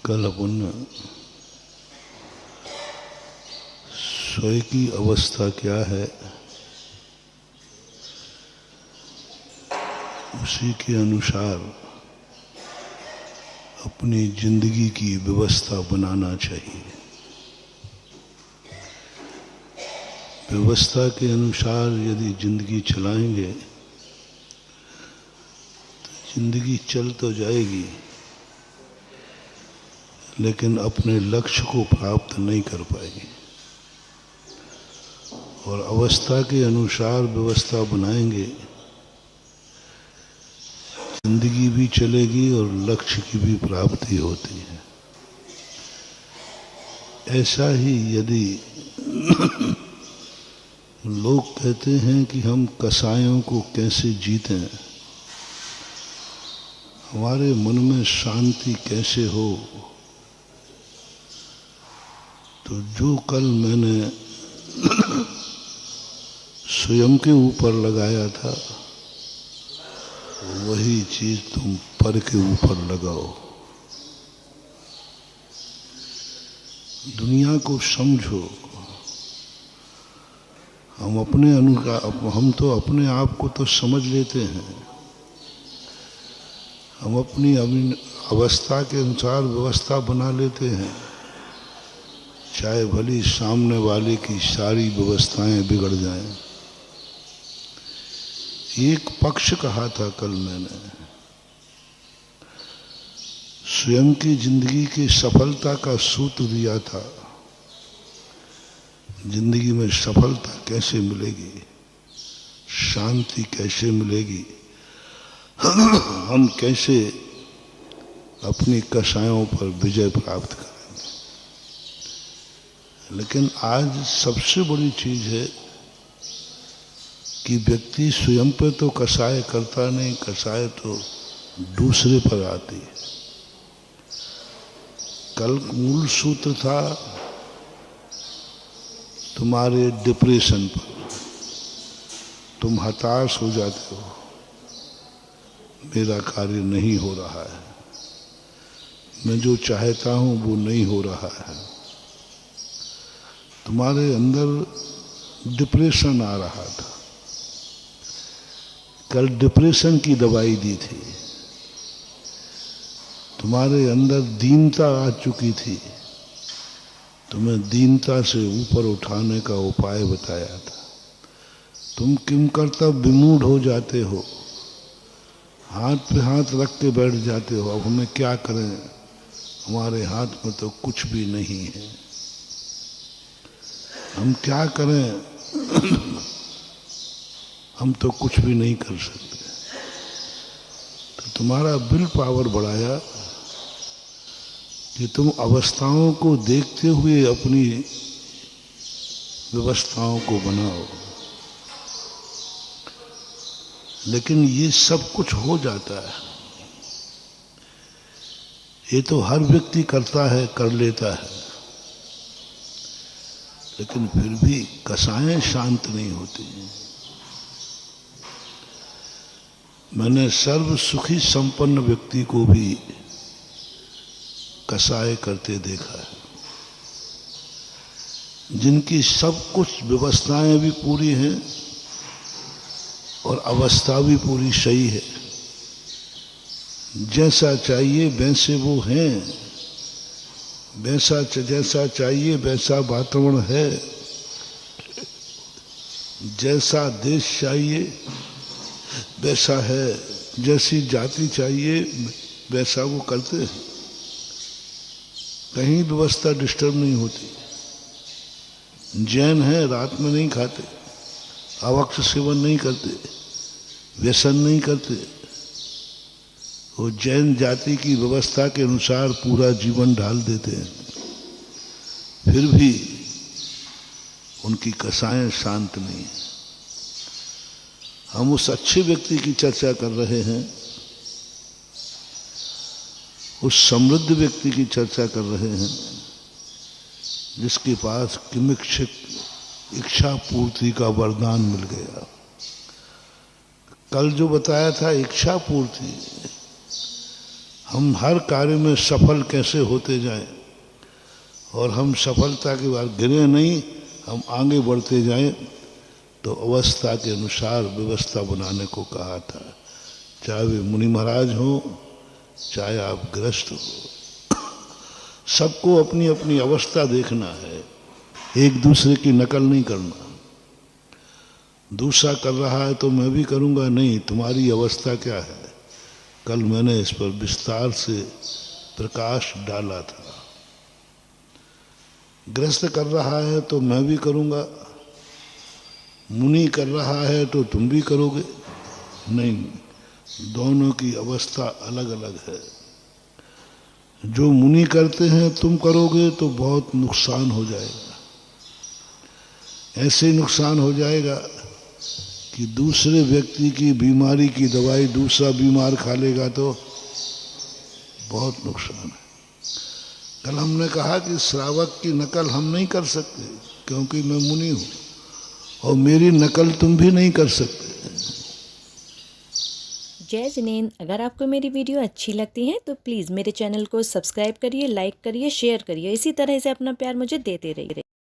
कल अपन स्वयं की अवस्था क्या है उसी के अनुसार अपनी जिंदगी की व्यवस्था बनाना चाहिए। व्यवस्था के अनुसार यदि जिंदगी चलाएंगे तो जिंदगी चल तो जाएगी, लेकिन अपने लक्ष्य को प्राप्त नहीं कर पाएगी। और अवस्था के अनुसार व्यवस्था बनाएंगे, जिंदगी भी चलेगी और लक्ष्य की भी प्राप्ति होती है। ऐसा ही यदि लोग कहते हैं कि हम कसायों को कैसे जीतें, हमारे मन में शांति कैसे हो, तो जो कल मैंने स्वयं के ऊपर लगाया था वही चीज तुम पर के ऊपर लगाओ। दुनिया को समझो। हम तो अपने आप को तो समझ लेते हैं, हम अपनी अवस्था के अनुसार व्यवस्था बना लेते हैं, चाहे भली सामने वाले की सारी व्यवस्थाएं बिगड़ जाएं। एक पक्ष कहा था कल मैंने, स्वयं की जिंदगी की सफलता का सूत्र दिया था। जिंदगी में सफलता कैसे मिलेगी, शांति कैसे मिलेगी, हम कैसे अपनी कसायों पर विजय प्राप्त करेंगे। लेकिन आज सबसे बड़ी चीज है कि व्यक्ति स्वयं पे तो कसाय करता नहीं, कसाय तो दूसरे पर आती है। कल मूल सूत्र था तुम्हारे डिप्रेशन पर। तुम हताश हो जाते हो, मेरा कार्य नहीं हो रहा है, मैं जो चाहता हूं वो नहीं हो रहा है। तुम्हारे अंदर डिप्रेशन आ रहा था। कल डिप्रेशन की दवाई दी थी। तुम्हारे अंदर दीनता आ चुकी थी, तुम्हें दीनता से ऊपर उठाने का उपाय बताया था। तुम किम कर्तव्य विमूढ़ हो जाते हो, हाथ पे हाथ रख के बैठ जाते हो। अब हमें क्या करें, हमारे हाथ में तो कुछ भी नहीं है, हम क्या करें, हम तो कुछ भी नहीं कर सकते। तो तुम्हारा विल पावर बढ़ाया कि तुम अवस्थाओं को देखते हुए अपनी व्यवस्थाओं को बनाओ। लेकिन ये सब कुछ हो जाता है, ये तो हर व्यक्ति करता है, कर लेता है, लेकिन फिर भी कसाएं शांत नहीं होती। मैंने सर्व सुखी संपन्न व्यक्ति को भी कसाय करते देखा है, जिनकी सब कुछ व्यवस्थाएं भी पूरी हैं और अवस्था भी पूरी सही है। जैसा चाहिए वैसे वो हैं, जैसा चाहिए वैसा वातावरण है, जैसा देश चाहिए वैसा है, जैसी जाति चाहिए वैसा वो करते हैं। कहीं व्यवस्था डिस्टर्ब नहीं होती। जैन है, रात में नहीं खाते, आवक्ष सेवन नहीं करते, व्यसन नहीं करते। वो जैन जाति की व्यवस्था के अनुसार पूरा जीवन ढाल देते हैं, फिर भी उनकी कसाएं शांत नहीं है। हम उस अच्छे व्यक्ति की चर्चा कर रहे हैं, उस समृद्ध व्यक्ति की चर्चा कर रहे हैं, जिसके पास किमिच्छित इच्छा पूर्ति का वरदान मिल गया। कल जो बताया था इच्छा पूर्ति, हम हर कार्य में सफल कैसे होते जाएं और हम सफलता के बाद गिरे नहीं, हम आगे बढ़ते जाएं, तो अवस्था के अनुसार व्यवस्था बनाने को कहा था। चाहे वे मुनि महाराज हो, चाहे आप गृहस्थ हो, सबको अपनी अपनी अवस्था देखना है, एक दूसरे की नकल नहीं करना। दूसरा कर रहा है तो मैं भी करूंगा, नहीं, तुम्हारी अवस्था क्या है। कल मैंने इस पर विस्तार से प्रकाश डाला था। गृहस्थ कर रहा है तो मैं भी करूंगा, मुनि कर रहा है तो तुम भी करोगे, नहीं, दोनों की अवस्था अलग अलग है। जो मुनि करते हैं तुम करोगे तो बहुत नुकसान हो जाएगा। ऐसे नुकसान हो जाएगा कि दूसरे व्यक्ति की बीमारी की दवाई दूसरा बीमार खा लेगा तो बहुत नुकसान है। कल हमने कहा कि श्रावक की नकल हम नहीं कर सकते क्योंकि मैं मुनि हूं, और मेरी नकल तुम भी नहीं कर सकते। जय जिनेंद्र, अगर आपको मेरी वीडियो अच्छी लगती है तो प्लीज़ मेरे चैनल को सब्सक्राइब करिए, लाइक करिए, शेयर करिए। इसी तरह से अपना प्यार मुझे देते रहिए।